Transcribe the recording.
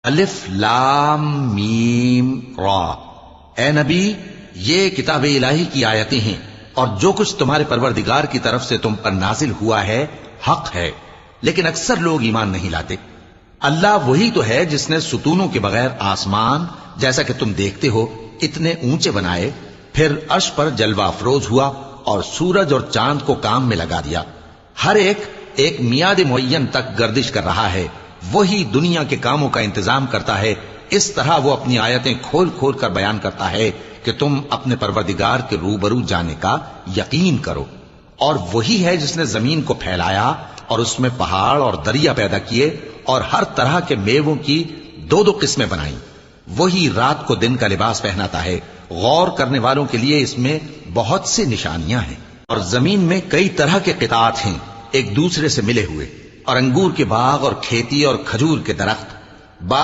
الف لام میم را۔ اے نبی، یہ کتاب الہی کی آیتیں ہیں، اور جو کچھ تمہارے پروردگار کی طرف سے تم پر نازل ہوا ہے حق ہے، لیکن اکثر لوگ ایمان نہیں لاتے۔ اللہ وہی تو ہے جس نے ستونوں کے بغیر آسمان جیسا کہ تم دیکھتے ہو اتنے اونچے بنائے، پھر عرش پر جلوہ افروز ہوا اور سورج اور چاند کو کام میں لگا دیا۔ ہر ایک میعاد معین تک گردش کر رہا ہے۔ وہی دنیا کے کاموں کا انتظام کرتا ہے۔ اس طرح وہ اپنی آیتیں کھول کھول کر بیان کرتا ہے کہ تم اپنے پروردگار کے روبرو جانے کا یقین کرو۔ اور وہی ہے جس نے زمین کو پھیلایا اور اس میں پہاڑ اور دریا پیدا کیے اور ہر طرح کے میووں کی دو دو قسمیں بنائیں۔ وہی رات کو دن کا لباس پہناتا ہے۔ غور کرنے والوں کے لیے اس میں بہت سی نشانیاں ہیں۔ اور زمین میں کئی طرح کے قطعات ہیں ایک دوسرے سے ملے ہوئے، اور انگور کے باغ اور کھیتی اور کھجور کے درخت